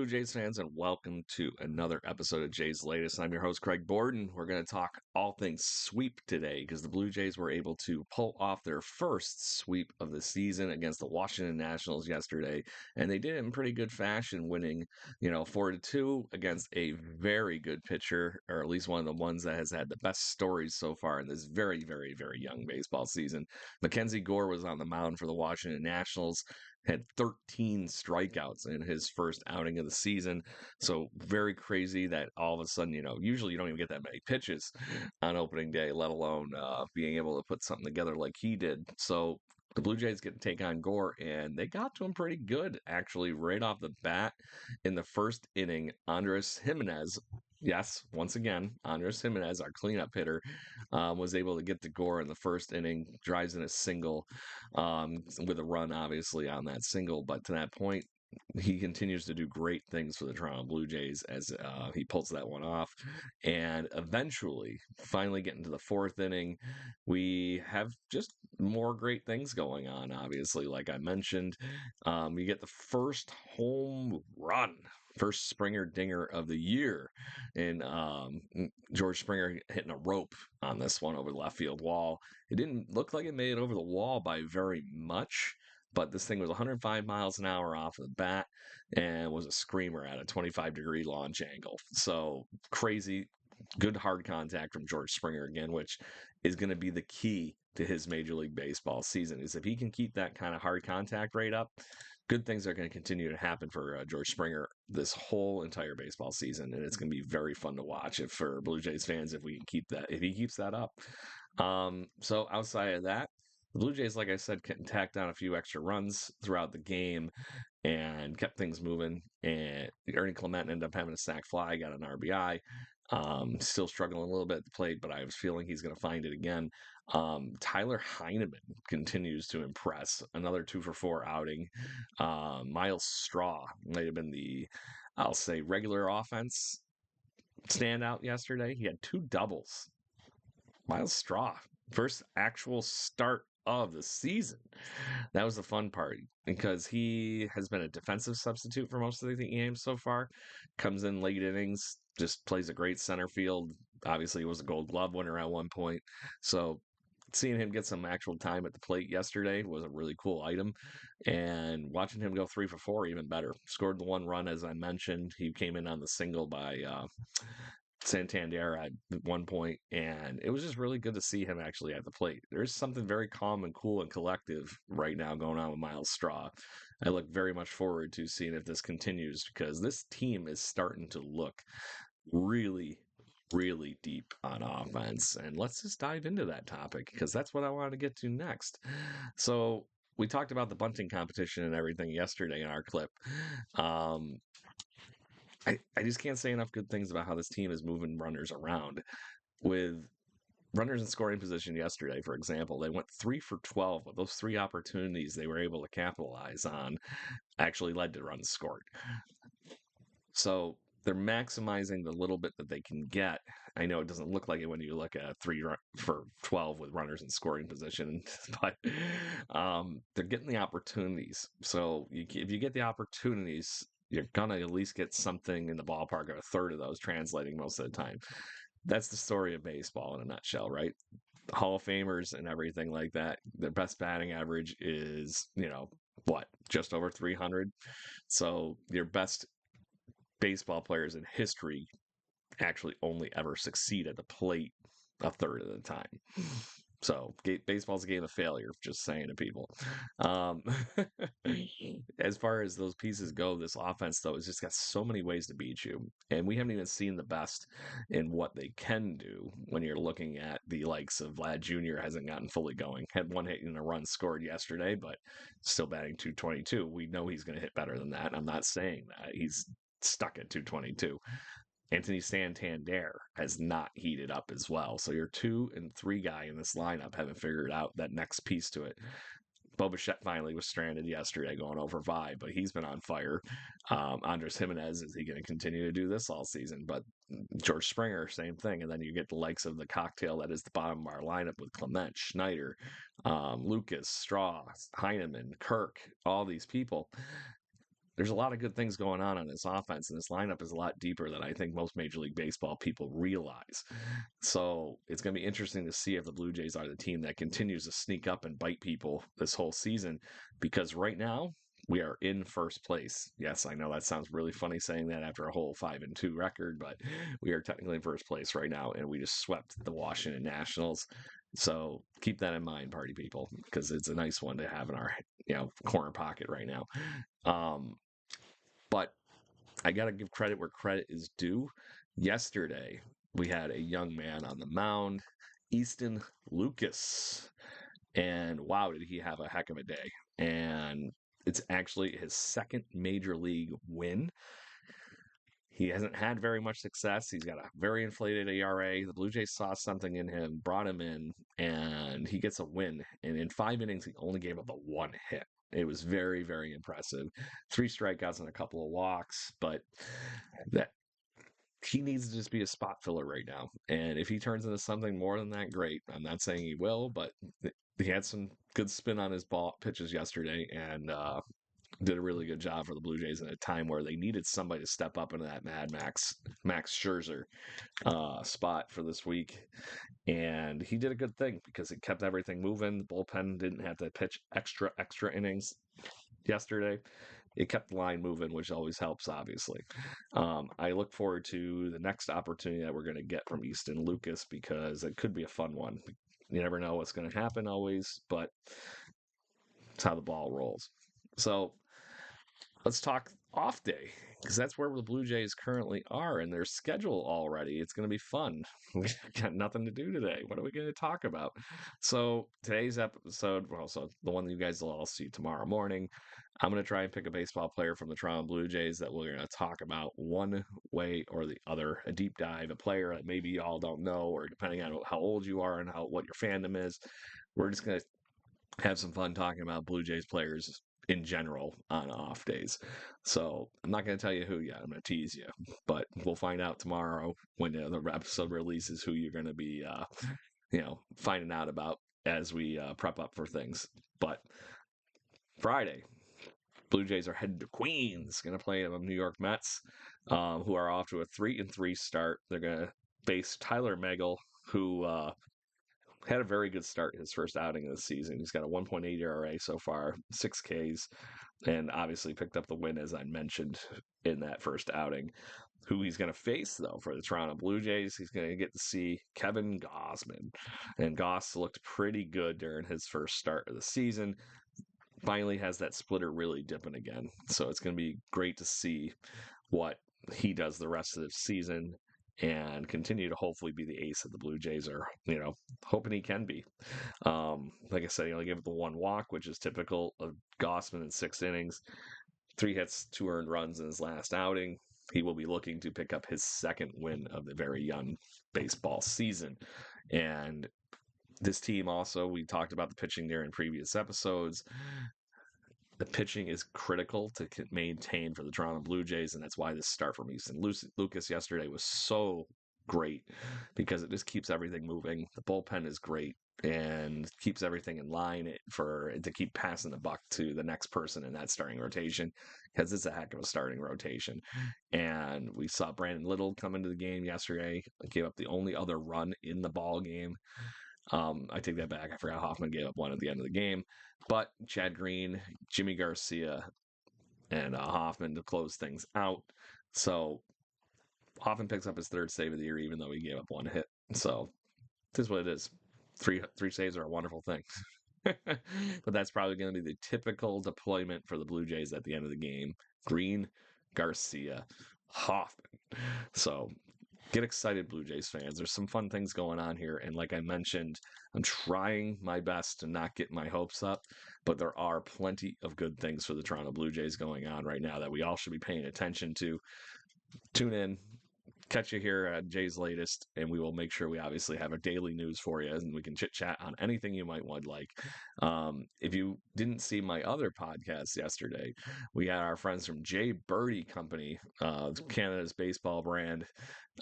Blue Jays fans, and welcome to another episode of Jays Latest. I'm your host, Craig Borden. We're going to talk all things sweep today because the Blue Jays were able to pull off their first sweep of the season against the Washington Nationals yesterday, and they did it in pretty good fashion, winning, 4-2 against a very good pitcher, or at least one of the ones that has had the best stories so far in this very, very, very young baseball season. Mackenzie Gore was on the mound for the Washington Nationals, had 13 strikeouts in his first outing of the season. So very crazy that all of a sudden, usually you don't even get that many pitches on opening day, let alone being able to put something together like he did. So the Blue Jays get to take on Gore, and they got to him pretty good, actually, right off the bat. In the first inning, Andres Jimenez, yes, once again, Andres Jimenez, our cleanup hitter, was able to get to Gore in the first inning, drives in a single with a run, obviously, on that single. But to that point, he continues to do great things for the Toronto Blue Jays as he pulls that one off. And eventually, finally getting to the fourth inning, we have just more great things going on, obviously, like I mentioned. You get the first home run. First Springer dinger of the year, and George Springer hitting a rope on this one over the left field wall. It didn't look like it made it over the wall by very much, but this thing was 105 miles an hour off the bat and was a screamer at a 25-degree launch angle. So crazy, good hard contact from George Springer again, which is going to be the key to his Major League Baseball season. Is if he can keep that kind of hard contact rate up, good things are going to continue to happen for George Springer this whole entire baseball season, and it's going to be very fun to watch if for Blue Jays fans if we can keep that if he keeps that up. So outside of that, the Blue Jays, like I said, tacked down a few extra runs throughout the game and kept things moving. And Ernie Clement ended up having a sac fly, got an RBI. Still struggling a little bit at the plate, but I was feeling he's going to find it again. Tyler Heineman continues to impress. Another 2-for-4 outing. Miles Straw might have been I'll say, regular offense standout yesterday. He had two doubles. Miles Straw, first actual start of the season. That was the fun part because he has been a defensive substitute for most of the games so far. Comes in late innings, just plays a great center field. Obviously, he was a Gold Glove winner at one point. So seeing him get some actual time at the plate yesterday was a really cool item. And watching him go 3-for-4, even better. Scored the one run, as I mentioned. He came in on the single by Santander at one point, and it was just really good to see him actually at the plate. There's something very calm and cool and collective right now going on with Miles Straw. I look very much forward to seeing if this continues because this team is starting to look really, really deep on offense. And let's just dive into that topic because that's what I wanted to get to next. So, we talked about the bunting competition and everything yesterday in our clip. Um, I just can't say enough good things about how this team is moving runners around. With runners in scoring position yesterday, for example, they went 3-for-12, but those three opportunities they were able to capitalize on actually led to runs scored. So they're maximizing the little bit that they can get. I know it doesn't look like it when you look at 3-for-12 with runners in scoring position, but they're getting the opportunities. So if you get the opportunities, you're gonna at least get something in the ballpark of a third of those translating most of the time. That's the story of baseball in a nutshell, right? Hall of Famers and everything like that. Their best batting average is, what, just over 300. So your best baseball players in history actually only ever succeed at the plate a third of the time. So baseball's a game of failure, just saying to people. Um, as far as those pieces go, this offense, though, has just got so many ways to beat you. And we haven't even seen the best in what they can do when you're looking at the likes of Vlad Jr. hasn't gotten fully going. Had one hit and a run scored yesterday, but still batting 222. We know he's going to hit better than that. I'm not saying that. He's stuck at 222. Anthony Santander has not heated up as well. So your 2 and 3 guy in this lineup haven't figured out that next piece to it. Bo Bichette finally was stranded yesterday going over 5, but he's been on fire. Andres Jimenez, is he going to continue to do this all season? But George Springer, same thing. And then you get the likes of the cocktail that is the bottom of our lineup with Clement, Schneider, Lucas, Straw, Heineman, Kirk, all these people. there's a lot of good things going on this offense, and this lineup is a lot deeper than I think most Major League Baseball people realize. So it's going to be interesting to see if the Blue Jays are the team that continues to sneak up and bite people this whole season, because right now we are in first place. Yes, I know that sounds really funny saying that after a whole 5-2 record, but we are technically in first place right now, and we just swept the Washington Nationals. So keep that in mind, party people, because it's a nice one to have in our corner pocket right now. But I got to give credit where credit is due. Yesterday, we had a young man on the mound, Easton Lucas. And wow, did he have a heck of a day. And it's actually his second major league win. He hasn't had very much success. He's got a very inflated ERA. The Blue Jays saw something in him, brought him in, and he gets a win. And in 5 innings, he only gave up a one hit. It was very, very impressive. 3 strikeouts and a couple of walks, but that he needs to just be a spot filler right now. And if he turns into something more than that, great. I'm not saying he will, but he had some good spin on his ball pitches yesterday, and did a really good job for the Blue Jays in a time where they needed somebody to step up into that Max Scherzer spot for this week. And he did a good thing because it kept everything moving. The bullpen didn't have to pitch extra innings yesterday. It kept the line moving, which always helps, obviously. I look forward to the next opportunity that we're going to get from Easton Lucas, because it could be a fun one. You never know what's going to happen always, but it's how the ball rolls. So let's talk off day, because that's where the Blue Jays currently are in their schedule already. It's going to be fun. We got nothing to do today. What are we going to talk about? So today's episode, well, so the one that you guys will all see tomorrow morning, I'm going to try and pick a baseball player from the Toronto Blue Jays that we're going to talk about one way or the other, a deep dive, a player that maybe you all don't know, or depending on how old you are and what your fandom is. We're just going to have some fun talking about Blue Jays players in general on off days. So I'm not going to tell you who yet. I'm going to tease you, but we'll find out tomorrow when the episode releases who you're going to be, finding out about as we prep up for things. But Friday, Blue Jays are headed to Queens, going to play the New York Mets, who are off to a 3-3 start. They're going to face Tyler Megill, who had a very good start his first outing of the season. He's got a 1.8 ERA so far, 6 Ks, and obviously picked up the win, as I mentioned, in that first outing. Who he's going to face, though, for the Toronto Blue Jays, he's going to get to see Kevin Gausman. And Goss looked pretty good during his first start of the season. Finally has that splitter really dipping again. So it's going to be great to see what he does the rest of the season and continue to hopefully be the ace that the Blue Jays are, hoping he can be. Like I said, he only gave up the 1 walk, which is typical of Gausman in 6 innings, 3 hits, 2 earned runs in his last outing. He will be looking to pick up his second win of the very young baseball season. And this team also, we talked about the pitching there in previous episodes. The pitching is critical to maintain for the Toronto Blue Jays, and that's why this start from Easton Lucas yesterday was so great, because it just keeps everything moving. The bullpen is great and keeps everything in line to keep passing the buck to the next person in that starting rotation, because it's a heck of a starting rotation. And we saw Brandon Little come into the game yesterday, gave up the only other run in the ball game. I take that back. I forgot Hoffman gave up one at the end of the game. But Chad Green, Jimmy Garcia, and Hoffman to close things out. So Hoffman picks up his 3rd save of the year, even though he gave up 1 hit. So this is what it is. Three saves are a wonderful thing. But that's probably going to be the typical deployment for the Blue Jays at the end of the game. Green, Garcia, Hoffman. So get excited, Blue Jays fans. There's some fun things going on here. And like I mentioned, I'm trying my best to not get my hopes up, but there are plenty of good things for the Toronto Blue Jays going on right now that we all should be paying attention to. Tune in, catch you here at Jay's Latest, and we will make sure we obviously have a daily news for you, and we can chit chat on anything you might want. Like, if you didn't see my other podcast yesterday, we had our friends from Jay Birdie Company, Canada's baseball brand,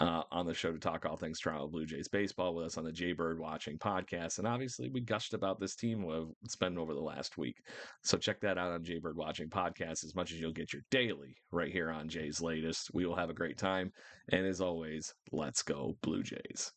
on the show to talk all things Toronto Blue Jays baseball with us on the Jay Bird Watching podcast. And obviously, we gushed about this team it's been over the last week. So check that out on Jay Bird Watching podcast as much as you'll get your daily right here on Jay's Latest. We will have a great time. And as always, let's go Blue Jays.